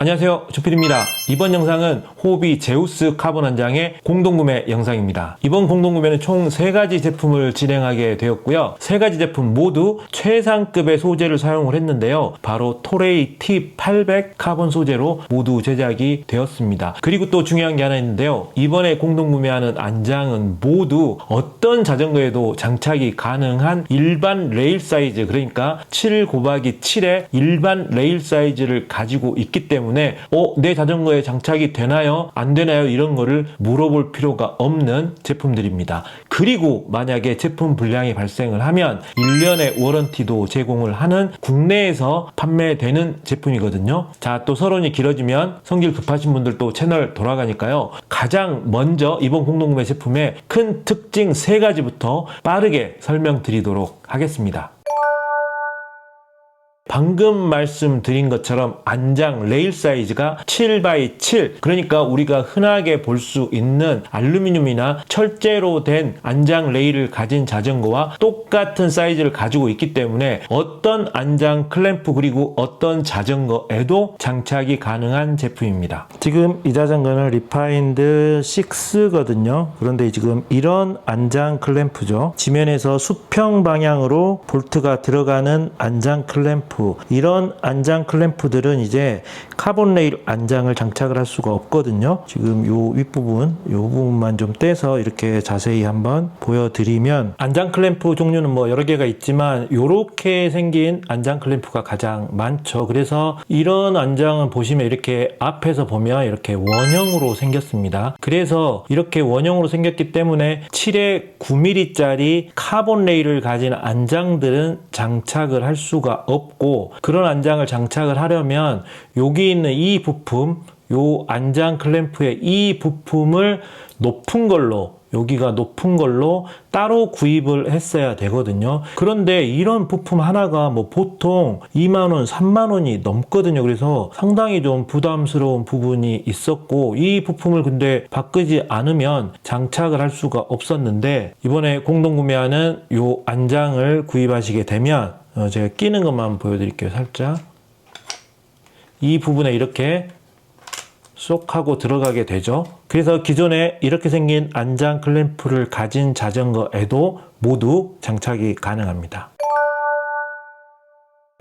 안녕하세요, 조필입니다. 이번 영상은 호비 제우스 카본 한 장의 공동구매 영상입니다. 이번 공동구매는 총 3가지 제품을 진행하게 되었고요. 3가지 제품 모두 최상급의 소재를 사용을 했는데요. 바로 토레이 T800 카본 소재로 모두 제작이 되었습니다. 그리고 또 중요한 게 하나 있는데요. 이번에 공동구매하는 안장은 모두 어떤 자전거에도 장착이 가능한 일반 레일 사이즈, 그러니까 7/7의 일반 레일 사이즈를 가지고 있기 때문에 내 자전거에 장착이 되나요? 안 되나요? 이런 거를 물어볼 필요가 없는 제품들입니다. 그리고 만약에 제품 불량이 발생을 하면 1년의 워런티도 제공을 하는 국내에서 판매되는 제품이거든요. 자, 또 서론이 길어지면 성질 급하신 분들도 채널 돌아가니까요. 가장 먼저 이번 공동구매 제품의 큰 특징 3가지부터 빠르게 설명드리도록 하겠습니다. 방금 말씀드린 것처럼 안장 레일 사이즈가 7x7, 그러니까 우리가 흔하게 볼 수 있는 알루미늄이나 철제로 된 안장 레일을 가진 자전거와 똑같은 사이즈를 가지고 있기 때문에 어떤 안장 클램프 그리고 어떤 자전거에도 장착이 가능한 제품입니다. 지금 이 자전거는 리파인드 6거든요. 그런데 지금 이런 안장 클램프죠. 지면에서 수평 방향으로 볼트가 들어가는 안장 클램프, 이런 안장 클램프들은 이제 카본 레일 안장을 장착을 할 수가 없거든요. 지금 요 윗부분, 요 부분만 좀 떼서 이렇게 자세히 한번 보여드리면, 안장 클램프 종류는 뭐 여러 개가 있지만 요렇게 생긴 안장 클램프가 가장 많죠. 그래서 이런 안장은 보시면 이렇게 앞에서 보면 이렇게 원형으로 생겼습니다. 그래서 이렇게 원형으로 생겼기 때문에 7에 9mm짜리 카본 레일을 가진 안장들은 장착을 할 수가 없고, 그런 안장을 장착을 하려면 여기 있는 이 부품, 요 안장 클램프의 이 부품을 높은 걸로, 여기가 높은 걸로 따로 구입을 했어야 되거든요. 그런데 이런 부품 하나가 뭐 보통 2만원, 3만원이 넘거든요. 그래서 상당히 좀 부담스러운 부분이 있었고, 이 부품을 근데 바꾸지 않으면 장착을 할 수가 없었는데, 이번에 공동구매하는 요 안장을 구입하시게 되면 제가 끼는 것만 보여드릴게요. 살짝 이 부분에 이렇게 쏙 하고 들어가게 되죠. 그래서 기존에 이렇게 생긴 안장 클램프를 가진 자전거에도 모두 장착이 가능합니다.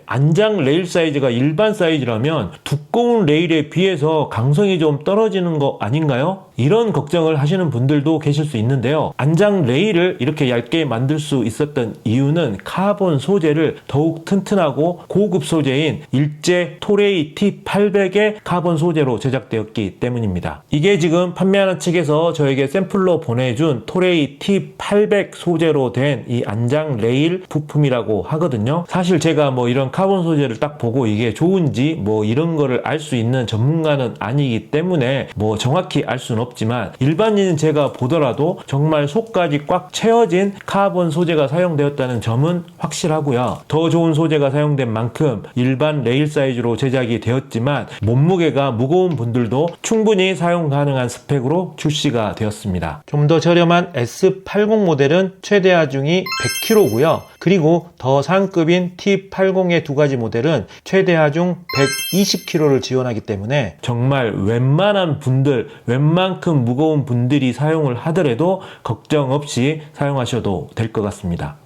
안장 레일 사이즈가 일반 사이즈라면 두꺼운 레일에 비해서 강성이 좀 떨어지는 거 아닌가요? 이런 걱정을 하시는 분들도 계실 수 있는데요. 안장 레일을 이렇게 얇게 만들 수 있었던 이유는 카본 소재를 더욱 튼튼하고 고급 소재인 일제 토레이 T800의 카본 소재로 제작되었기 때문입니다. 이게 지금 판매하는 측에서 저에게 샘플로 보내준 토레이 T800 소재로 된 이 안장 레일 부품이라고 하거든요. 사실 제가 뭐 이런 카본 소재를 딱 보고 이게 좋은지 뭐 이런 거를 알 수 있는 전문가는 아니기 때문에 뭐 정확히 알 수는 없지만, 일반인 제가 보더라도 정말 속까지 꽉 채워진 카본 소재가 사용되었다는 점은 확실하고요. 더 좋은 소재가 사용된 만큼 일반 레일 사이즈로 제작이 되었지만 몸무게가 무거운 분들도 충분히 사용 가능한 스펙으로 출시가 되었습니다. 좀 더 저렴한 S80 모델은 최대 하중이 100kg고요. 그리고 더 상급인 T80의 2가지 모델은 최대 하중 120kg를 지원하기 때문에 정말 웬만한 분들, 웬만큼 무거운 분들이 사용을 하더라도 걱정 없이 사용하셔도 될 것 같습니다.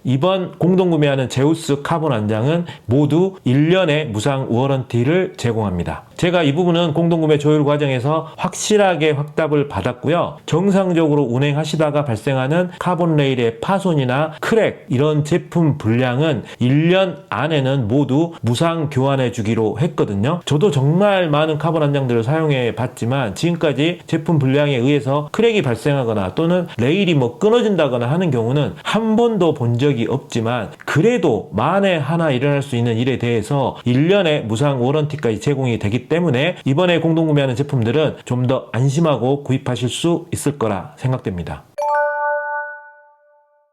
이번 공동구매하는 제우스 카본 안장은 모두 1년의 무상 워런티를 제공합니다. 제가 이 부분은 공동구매 조율 과정에서 확실하게 확답을 받았고요. 정상적으로 운행하시다가 발생하는 카본 레일의 파손이나 크랙, 이런 제품 불량은 1년 안에는 모두 무상 교환해 주기로 했거든요. 저도 정말 많은 카본 안장들을 사용해 봤지만 지금까지 제품 불량에 의해서 크랙이 발생하거나 또는 레일이 뭐 끊어진다거나 하는 경우는 한 번도 본 적이 없지만, 그래도 만에 하나 일어날 수 있는 일에 대해서 1년의 무상 워런티까지 제공이 되기 때문에 이번에 공동구매하는 제품들은 좀 더 안심하고 구입하실 수 있을 거라 생각됩니다.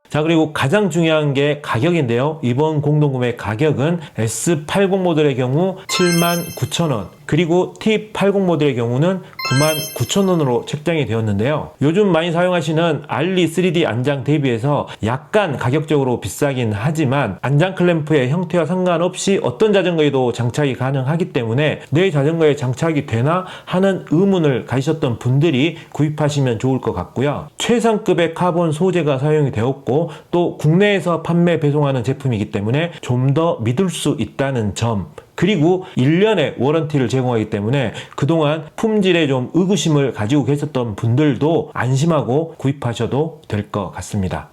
자, 그리고 가장 중요한 게 가격인데요. 이번 공동구매 가격은 S80 모델의 경우 79,000원, 그리고 T80 모델의 경우는 99,000원으로 책정이 되었는데요. 요즘 많이 사용하시는 알리 3D 안장 대비해서 약간 가격적으로 비싸긴 하지만 안장 클램프의 형태와 상관없이 어떤 자전거에도 장착이 가능하기 때문에 내 자전거에 장착이 되나 하는 의문을 가지셨던 분들이 구입하시면 좋을 것 같고요. 최상급의 카본 소재가 사용이 되었고 또 국내에서 판매 배송하는 제품이기 때문에 좀 더 믿을 수 있다는 점, 그리고 1년의 워런티를 제공하기 때문에 그동안 품질에 좀 의구심을 가지고 계셨던 분들도 안심하고 구입하셔도 될 것 같습니다.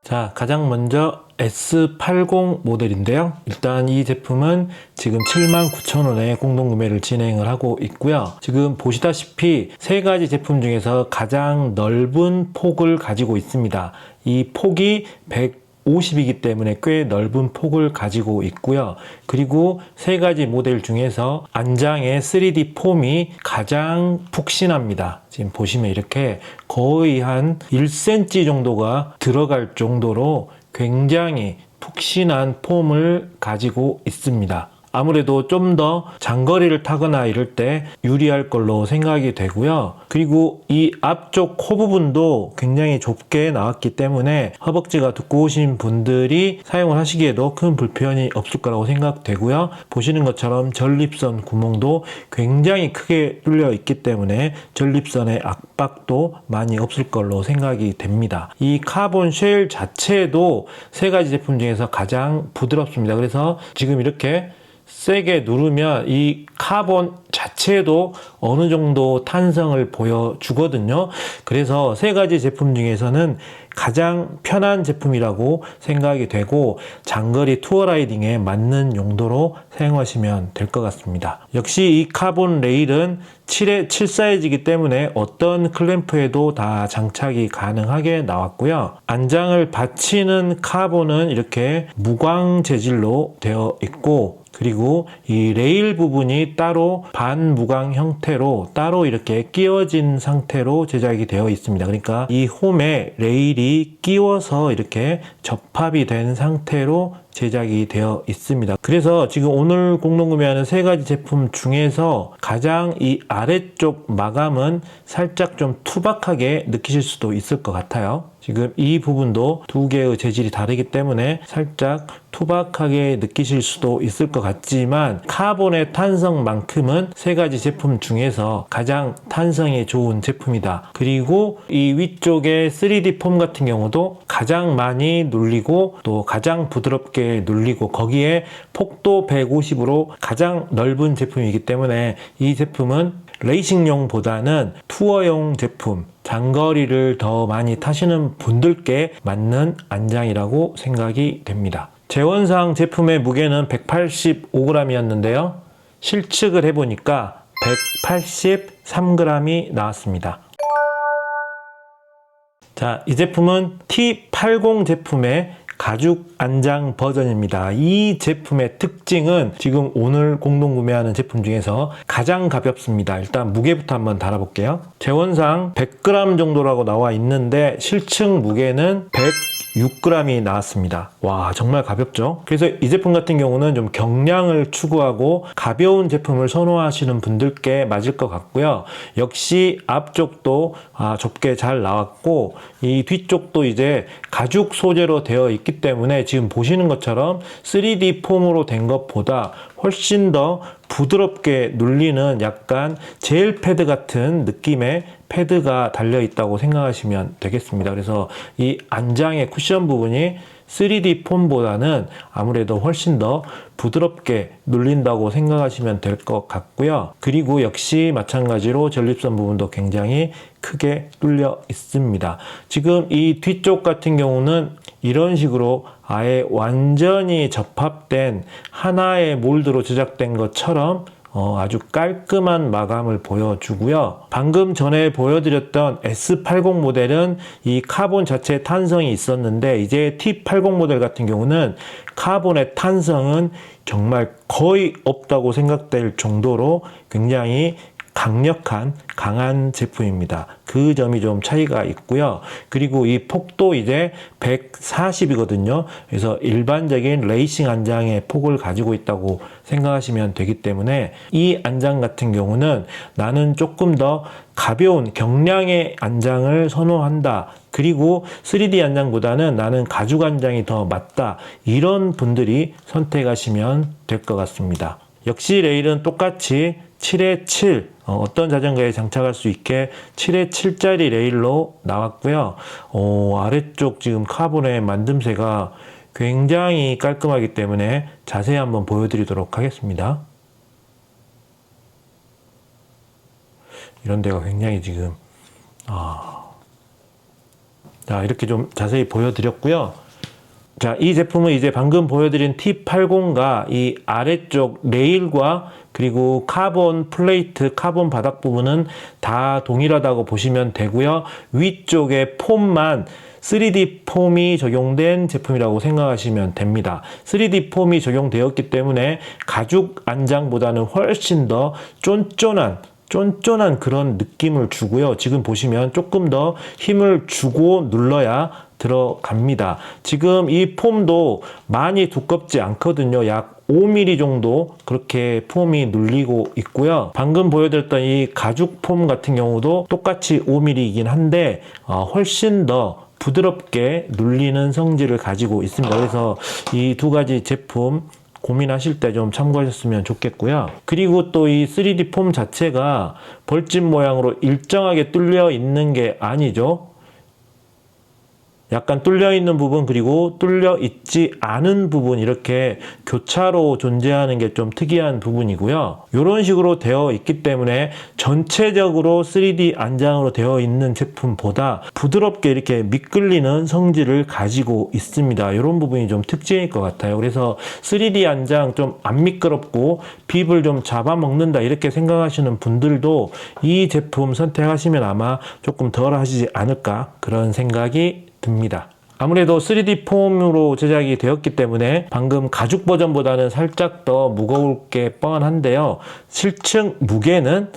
자, 가장 먼저 S80 모델인데요. 일단 이 제품은 지금 79,000원에 공동구매를 진행을 하고 있고요. 지금 보시다시피 세 가지 제품 중에서 가장 넓은 폭을 가지고 있습니다. 이 폭이 150이기 때문에 꽤 넓은 폭을 가지고 있고요. 그리고 세 가지 모델 중에서 안장의 3D 폼이 가장 푹신합니다. 지금 보시면 이렇게 거의 한 1cm 정도가 들어갈 정도로 굉장히 푹신한 폼을 가지고 있습니다. 아무래도 좀 더 장거리를 타거나 이럴 때 유리할 걸로 생각이 되고요. 그리고 이 앞쪽 코 부분도 굉장히 좁게 나왔기 때문에 허벅지가 두꺼우신 분들이 사용을 하시기에도 큰 불편이 없을 거라고 생각되고요. 보시는 것처럼 전립선 구멍도 굉장히 크게 뚫려 있기 때문에 전립선의 압박도 많이 없을 걸로 생각이 됩니다. 이 카본 쉘 자체도 세 가지 제품 중에서 가장 부드럽습니다. 그래서 지금 이렇게 세게 누르면 이 카본 자체도 어느 정도 탄성을 보여주거든요. 그래서 세 가지 제품 중에서는 가장 편한 제품이라고 생각이 되고 장거리 투어 라이딩에 맞는 용도로 사용하시면 될 것 같습니다. 역시 이 카본 레일은 7에 7 사이즈이기 때문에 어떤 클램프에도 다 장착이 가능하게 나왔고요. 안장을 받치는 카본은 이렇게 무광 재질로 되어 있고, 그리고 이 레일 부분이 따로 반무광 형태로 따로 이렇게 끼워진 상태로 제작이 되어 있습니다. 그러니까 이 홈에 레일이 끼워서 이렇게 접합이 된 상태로 제작이 되어 있습니다. 그래서 지금 오늘 공동구매하는 세 가지 제품 중에서 가장 이 아래쪽 마감은 살짝 좀 투박하게 느끼실 수도 있을 것 같아요. 지금 이 부분도 두 개의 재질이 다르기 때문에 살짝 투박하게 느끼실 수도 있을 것 같지만 카본의 탄성만큼은 세 가지 제품 중에서 가장 탄성이 좋은 제품이다. 그리고 이 위쪽에 3D 폼 같은 경우도 가장 많이 눌리고 또 가장 부드럽게 눌리고 거기에 폭도 150으로 가장 넓은 제품이기 때문에 이 제품은 레이싱용보다는 투어용 제품, 장거리를 더 많이 타시는 분들께 맞는 안장이라고 생각이 됩니다. 재원상 제품의 무게는 185g이었는데요. 실측을 해보니까 183g이 나왔습니다. 자, 이 제품은 T80 제품의 가죽 안장 버전입니다. 이 제품의 특징은 지금 오늘 공동 구매하는 제품 중에서 가장 가볍습니다. 일단 무게부터 한번 달아볼게요. 재원상 100g 정도라고 나와 있는데 실측 무게는 106g이 나왔습니다. 와, 정말 가볍죠? 그래서 이 제품 같은 경우는 좀 경량을 추구하고 가벼운 제품을 선호하시는 분들께 맞을 것 같고요. 역시 앞쪽도 좁게 잘 나왔고 이 뒤쪽도 이제 가죽 소재로 되어 있기 때문에 지금 보시는 것처럼 3D 폼으로 된 것보다 훨씬 더 부드럽게 눌리는 약간 젤 패드 같은 느낌의 패드가 달려 있다고 생각하시면 되겠습니다. 그래서 이 안장의 쿠션 부분이 3D 폼보다는 아무래도 훨씬 더 부드럽게 눌린다고 생각하시면 될 것 같고요. 그리고 역시 마찬가지로 전립선 부분도 굉장히 크게 뚫려 있습니다. 지금 이 뒤쪽 같은 경우는 이런 식으로 아예 완전히 접합된 하나의 몰드로 제작된 것처럼 아주 깔끔한 마감을 보여주고요. 방금 전에 보여드렸던 S80 모델은 이 카본 자체의 탄성이 있었는데 이제 T80 모델 같은 경우는 카본의 탄성은 정말 거의 없다고 생각될 정도로 굉장히 강력한 강한 제품입니다. 그 점이 좀 차이가 있고요. 그리고 이 폭도 이제 140이거든요. 그래서 일반적인 레이싱 안장의 폭을 가지고 있다고 생각하시면 되기 때문에 이 안장 같은 경우는 나는 조금 더 가벼운 경량의 안장을 선호한다. 그리고 3D 안장보다는 나는 가죽 안장이 더 맞다. 이런 분들이 선택하시면 될 것 같습니다. 역시 레일은 똑같이 7에 7 어떤 자전거에 장착할 수 있게 7에 7짜리 레일로 나왔고요. 아래쪽 지금 카본의 만듦새가 굉장히 깔끔하기 때문에 자세히 한번 보여드리도록 하겠습니다. 이런 데가 굉장히 지금 자, 이렇게 좀 자세히 보여드렸고요. 자, 이 제품은 이제 방금 보여드린 T80과 이 아래쪽 레일과 그리고 카본 플레이트, 카본 바닥 부분은 다 동일하다고 보시면 되고요. 위쪽에 폼만 3D 폼이 적용된 제품이라고 생각하시면 됩니다. 3D 폼이 적용되었기 때문에 가죽 안장보다는 훨씬 더 쫀쫀한 그런 느낌을 주고요. 지금 보시면 조금 더 힘을 주고 눌러야 들어갑니다. 지금 이 폼도 많이 두껍지 않거든요. 약 5mm 정도 그렇게 폼이 눌리고 있고요. 방금 보여드렸던 이 가죽 폼 같은 경우도 똑같이 5mm이긴 한데 훨씬 더 부드럽게 눌리는 성질을 가지고 있습니다. 그래서 이 두 가지 제품 고민하실 때 좀 참고하셨으면 좋겠고요. 그리고 또 이 3D 폼 자체가 벌집 모양으로 일정하게 뚫려 있는 게 아니죠. 약간 뚫려 있는 부분 그리고 뚫려 있지 않은 부분 이렇게 교차로 존재하는 게 좀 특이한 부분이고요. 이런 식으로 되어 있기 때문에 전체적으로 3D 안장으로 되어 있는 제품보다 부드럽게 이렇게 미끌리는 성질을 가지고 있습니다. 이런 부분이 좀 특징일 것 같아요. 그래서 3D 안장 좀 안 미끄럽고 빕을 좀 잡아먹는다 이렇게 생각하시는 분들도 이 제품 선택하시면 아마 조금 덜 하시지 않을까 그런 생각이 듭니다. 아무래도 3D 폼으로 제작이 되었기 때문에 방금 가죽 버전보다는 살짝 더 무거울 게 뻔한데요. 실측 무게는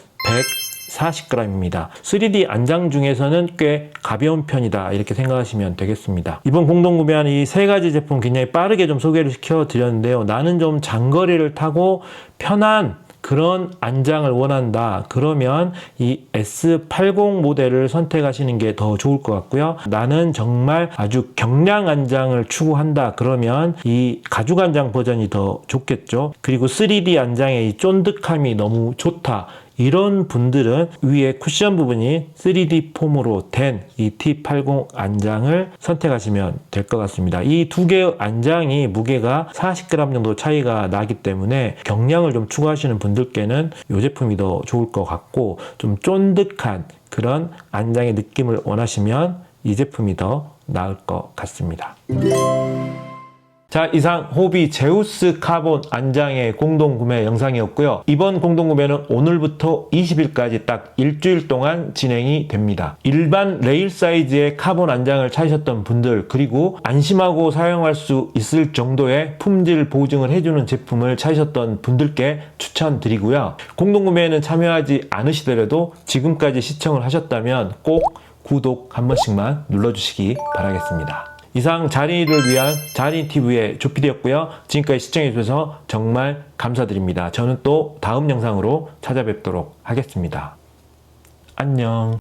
140g입니다. 3D 안장 중에서는 꽤 가벼운 편이다 이렇게 생각하시면 되겠습니다. 이번 공동 구매한 이 세 가지 제품 굉장히 빠르게 좀 소개를 시켜 드렸는데요. 나는 좀 장거리를 타고 편한 그런 안장을 원한다. 그러면 이 S80 모델을 선택하시는 게 더 좋을 것 같고요. 나는 정말 아주 경량 안장을 추구한다. 그러면 이 가죽 안장 버전이 더 좋겠죠. 그리고 3D 안장의 이 쫀득함이 너무 좋다. 이런 분들은 위에 쿠션 부분이 3D 폼으로 된 이 T80 안장을 선택하시면 될 것 같습니다. 이 두 개의 안장이 무게가 40g 정도 차이가 나기 때문에 경량을 좀 추구하시는 분들께는 이 제품이 더 좋을 것 같고 좀 쫀득한 그런 안장의 느낌을 원하시면 이 제품이 더 나을 것 같습니다. 자, 이상 호비 제우스 카본 안장의 공동구매 영상이었고요. 이번 공동구매는 오늘부터 20일까지 딱 일주일 동안 진행이 됩니다. 일반 레일 사이즈의 카본 안장을 찾으셨던 분들 그리고 안심하고 사용할 수 있을 정도의 품질 보증을 해주는 제품을 찾으셨던 분들께 추천드리고요. 공동구매에는 참여하지 않으시더라도 지금까지 시청을 하셨다면 꼭 구독 한 번씩만 눌러주시기 바라겠습니다. 이상 자린이를 위한 자린TV의 조피디였고요. 지금까지 시청해주셔서 정말 감사드립니다. 저는 또 다음 영상으로 찾아뵙도록 하겠습니다. 안녕.